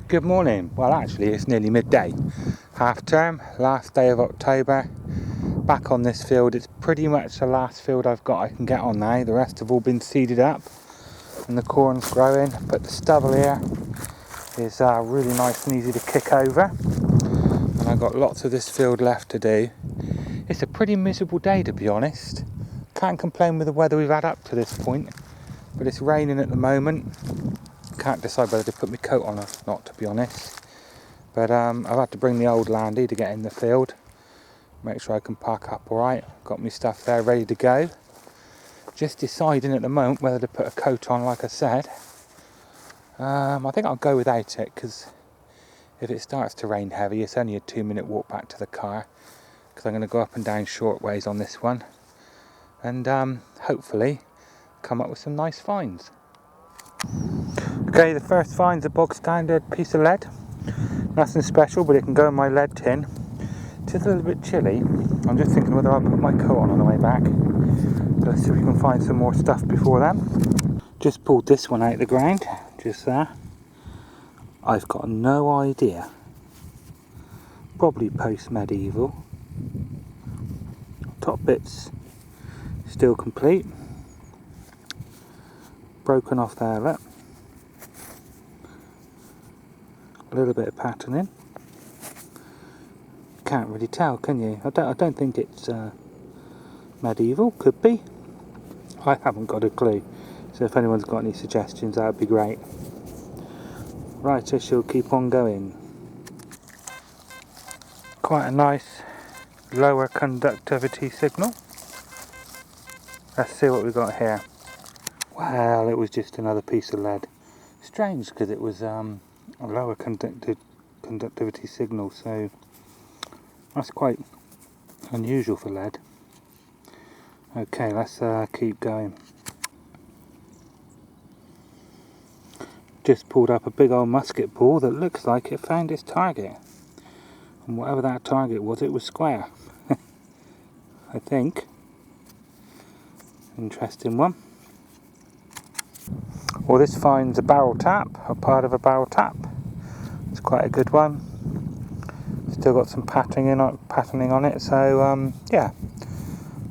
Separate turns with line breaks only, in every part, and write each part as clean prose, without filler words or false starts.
Good morning. Well, actually it's nearly midday. Half term, last day of October. Back on this field. It's pretty much the last field I've got I can get on now. The rest have all been seeded up and the corn's growing, but the stubble here is really nice and easy to kick over. And I've got lots of this field left to do. It's a pretty miserable day, to be honest. Can't complain with the weather we've had up to this point, but it's raining at the moment. Can't decide whether to put my coat on or not, to be honest. But I've had to bring the old Landy to get in the field, make sure I can park up alright. Got my stuff there ready to go. Just deciding at the moment whether to put a coat on, like I said. I think I'll go without it, because if it starts to rain heavy, it's only a 2-minute walk back to the car, because I'm going to go up and down short ways on this one, and hopefully come up with some nice finds. Okay, the first find's a bog standard piece of lead. Nothing special, but it can go in my lead tin. It's just a little bit chilly. I'm just thinking whether I'll put my coat on the way back. Let's see if we can find some more stuff before then. Just pulled this one out of the ground, just there. I've got no idea. Probably post-medieval. Top bit's still complete. Broken off there, look. A little bit of patterning. Can't really tell, can you? I don't think it's medieval. Could be. I haven't got a clue. So if anyone's got any suggestions, that would be great. Right, I shall keep on going. Quite a nice lower conductivity signal. Let's see what we've got here. Well, it was just another piece of lead. Strange, because it was a lower conductivity signal, so that's quite unusual for lead. Okay, let's keep going. Just pulled up a big old musket ball that looks like it found its target. And whatever that target was, it was square. I think. Interesting one. Well, this finds a barrel tap, a part of a barrel tap. It's quite a good one. Still got some patterning on it, so yeah,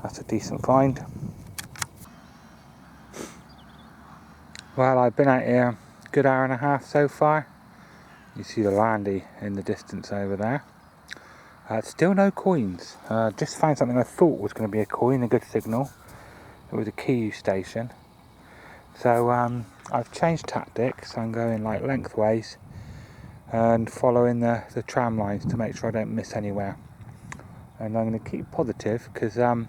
that's a decent find. Well, I've been out here a good hour and a half so far. You see the Landy in the distance over there. Still no coins. Just found something I thought was going to be a coin, a good signal. It was a key station. So I've changed tactics. I'm going like lengthways and following the tram lines to make sure I don't miss anywhere. And I'm going to keep positive, because I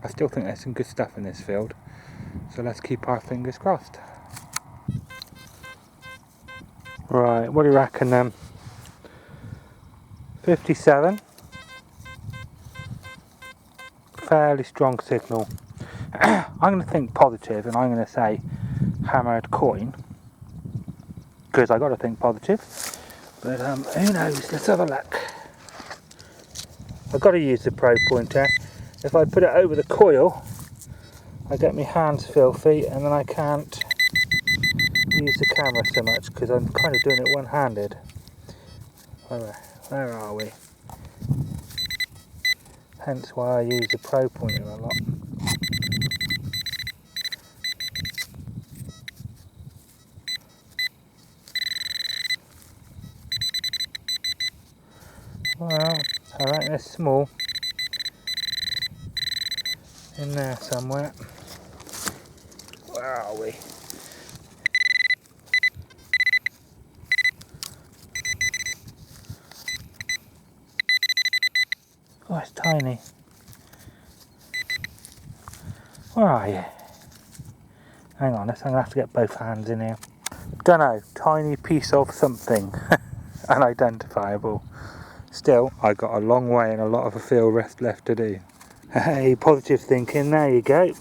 still think there's some good stuff in this field. So let's keep our fingers crossed. Right, what do you reckon then? 57. Fairly strong signal. I'm going to think positive, and I'm going to say hammered coin, because I got to think positive. But who knows? Let's have a look. I've got to use the probe pointer. If I put it over the coil, I get my hands filthy, and then I can't use the camera so much, because I'm kind of doing it one-handed. Where are we? Hence why I use the probe pointer a lot. Well, I reckon there's small in there somewhere. Where are we? Oh, it's tiny. Where are you? Hang on, I'm going to have to get both hands in here. Dunno, tiny piece of something. Unidentifiable. Still, I got a long way and a lot of a field left to do. Hey, positive thinking, there you go.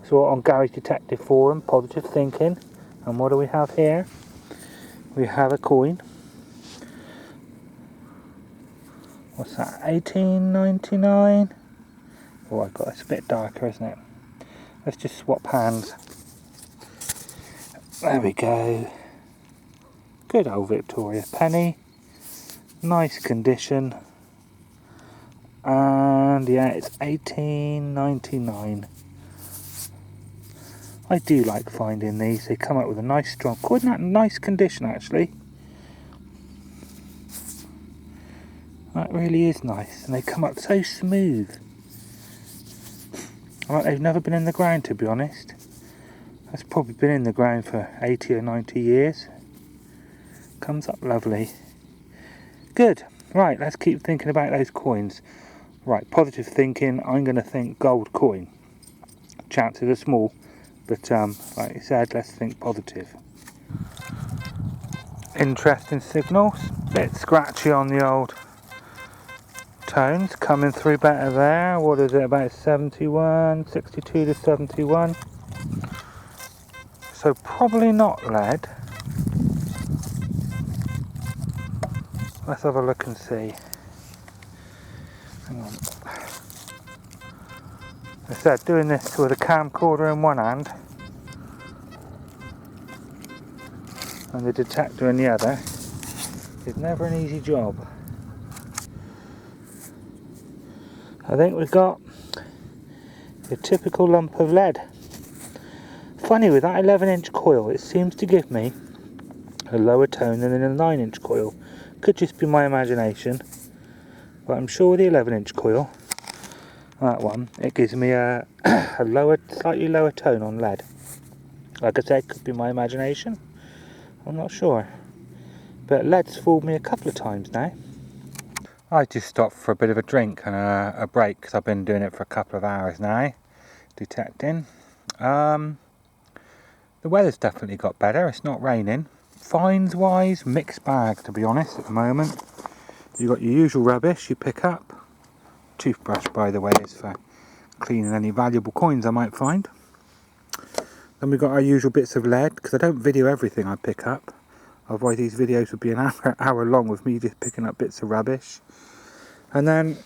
So on Garage Detective Forum, positive thinking. And what do we have here? We have a coin. What's that, 18.99? Oh, I got it's a bit darker, isn't it? Let's just swap hands. There we go. Good old Victoria penny. Nice condition. And yeah, it's 18.99. I do like finding these. They come up with a nice strong, quite nice condition actually. That really is nice, and they come up so smooth. Like they've never been in the ground, to be honest. That's probably been in the ground for 80 or 90 years. Comes up lovely. Good. Right, let's keep thinking about those coins. Right, positive thinking. I'm going to think gold coin. Chances are small, but like you said, let's think positive. Interesting signals. Bit scratchy on the old tones, coming through better there. What is it, about 71, 62 to 71. So probably not lead. Let's have a look and see. Hang on. I said, doing this with a camcorder in one hand and the detector in the other is never an easy job. I think we've got a typical lump of lead. Funny, with that 11-inch coil, it seems to give me a lower tone than in a 9-inch coil. Could just be my imagination, but I'm sure with the 11-inch coil, that one, it gives me a lower, slightly lower tone on lead. Like I said, could be my imagination. I'm not sure, but lead's fooled me a couple of times now. I just stopped for a bit of a drink and a break because I've been doing it for a couple of hours now, detecting. The weather's definitely got better. It's not raining. Fines wise, mixed bag to be honest at the moment. You've got your usual rubbish you pick up. Toothbrush, by the way, is for cleaning any valuable coins I might find. Then we've got our usual bits of lead, because I don't video everything I pick up. Otherwise these videos would be an hour long with me just picking up bits of rubbish. And then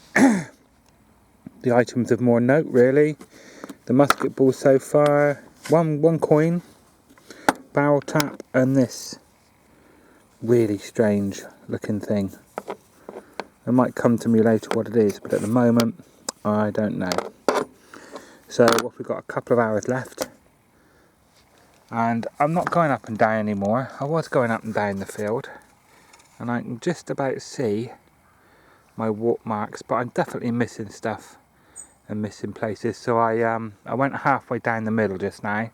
the items of more note really. The musket ball so far. One coin, barrel tap, and this really strange looking thing. It might come to me later what it is, but at the moment I don't know. So what, we've got a couple of hours left, and I'm not going up and down anymore. I was going up and down the field, and I can just about see my walk marks, but I'm definitely missing stuff and missing places. So I went halfway down the middle just now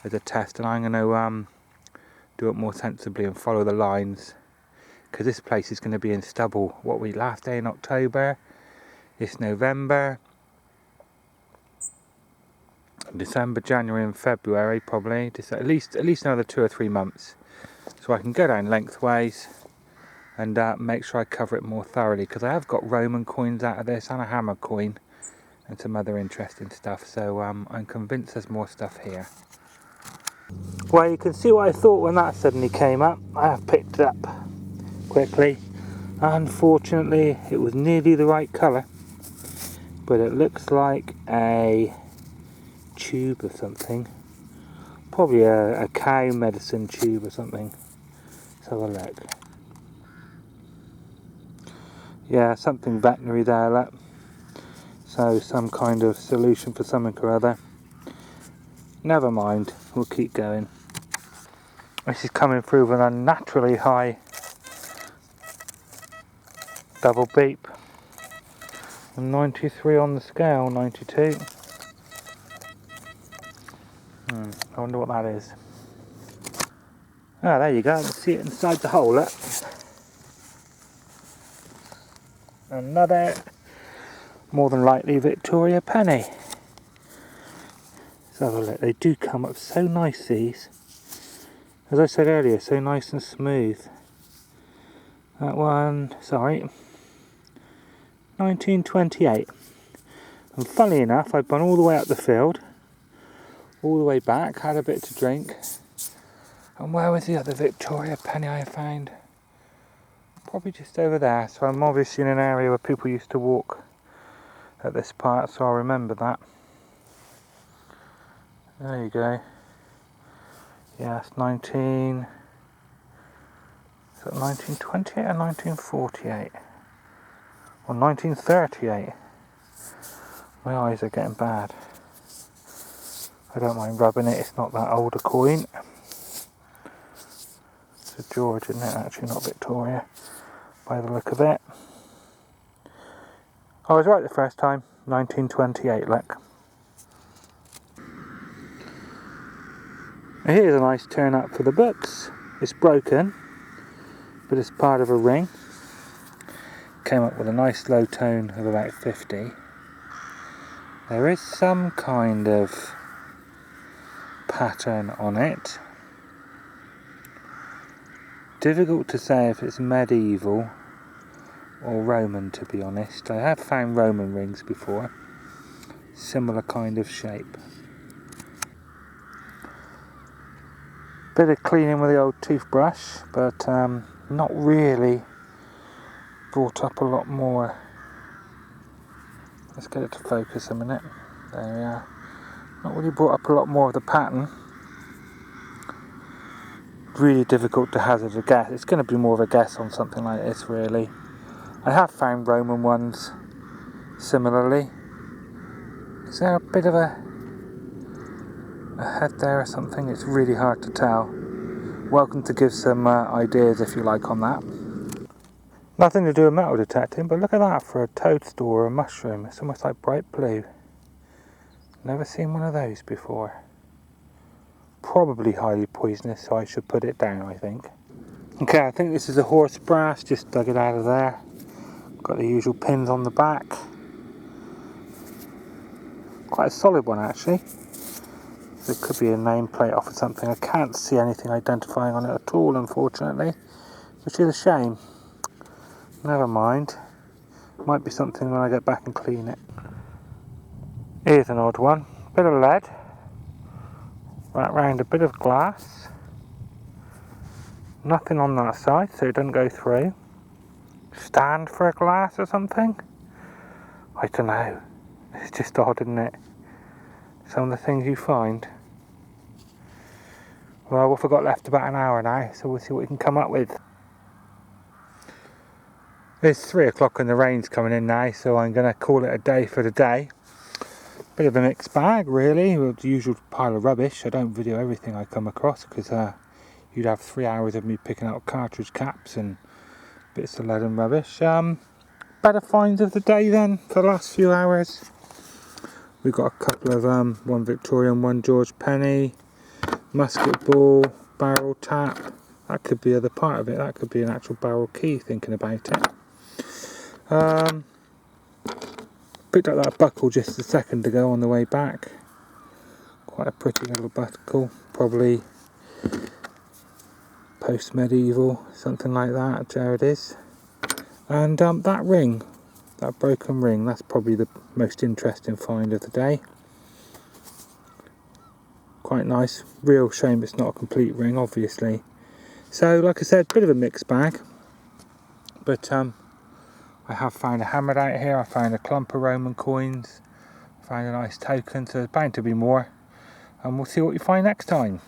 as a test, and I'm going to do it more sensibly and follow the lines, because this place is going to be in stubble. What we last day in October, it's November, December, January and February probably, just at least another 2 or 3 months, so I can go down lengthways and make sure I cover it more thoroughly, because I have got Roman coins out of this and a hammer coin and some other interesting stuff, so I'm convinced there's more stuff here. Well, you can see what I thought when that suddenly came up. I have picked it up quickly. Unfortunately, it was nearly the right colour, but it looks like a tube or something. Probably a cow medicine tube or something. Let's have a look. Yeah, something veterinary there, look. So some kind of solution for something or other. Never mind, we'll keep going. This is coming through with an unnaturally high double beep. And 93 on the scale, 92. I wonder what that is. Ah, there you go, I can see it inside the hole. Look. Another, more than likely, Victoria penny. Let's have a look. They do come up so nice, these. As I said earlier, so nice and smooth. That one, sorry, 1928. And funnily enough, I've gone all the way up the field, all the way back, had a bit to drink. And where was the other Victoria penny I found? Probably just over there. So I'm obviously in an area where people used to walk at this part, so I'll remember that. There you go. Yeah, it's 19. that 1928 or 1948? Or 1938? My eyes are getting bad. I don't mind rubbing it, it's not that old a coin. It's a George, isn't it? Actually, not Victoria, by the look of it. I was right the first time, 1928, look. Here's a nice turn up for the books. It's broken, but it's part of a ring. Came up with a nice low tone of about 50. There is some kind of pattern on it. Difficult to say if it's medieval or Roman, to be honest. I have found Roman rings before, similar kind of shape. Bit of cleaning with the old toothbrush, but not really brought up a lot more. Let's get it to focus a minute. There we are. Not really brought up a lot more of the pattern. Really difficult to hazard a guess. It's going to be more of a guess on something like this, really. I have found Roman ones similarly. Is there a bit of a head there or something? It's really hard to tell. Welcome to give some ideas if you like on that. Nothing to do with metal detecting, but look at that for a toadstool or a mushroom. It's almost like bright blue. Never seen one of those before. Probably highly poisonous, so I should put it down, I think. Okay, I think this is a horse brass, just dug it out of there. Got the usual pins on the back. Quite a solid one, actually. There could be a nameplate off of something. I can't see anything identifying on it at all, unfortunately, which is a shame. Never mind. Might be something when I get back and clean it. Here's an odd one. Bit of lead. Right round a bit of glass. Nothing on that side, so it doesn't go through. Stand for a glass or something? I don't know. It's just odd, isn't it? Some of the things you find. Well, we've got left about an hour now, so we'll see what we can come up with. It's 3 o'clock and the rain's coming in now, so I'm going to call it a day for the day. Bit of a mixed bag, really, with the usual pile of rubbish. I don't video everything I come across, because you'd have 3 hours of me picking out cartridge caps and bits of lead and rubbish. Better finds of the day then, for the last few hours. We've got a couple of, one Victorian, one George penny, musket ball, barrel tap. That could be the other part of it. That could be an actual barrel key, thinking about it. Picked up that buckle just a second ago on the way back. Quite a pretty little buckle, probably post-medieval, something like that. There it is. And that ring, that broken ring, that's probably the most interesting find of the day. Quite nice. Real shame it's not a complete ring, obviously. So, like I said, bit of a mixed bag. But I have found a hammered out here. I found a clump of Roman coins. Found a nice token, so there's bound to be more. And we'll see what we find next time.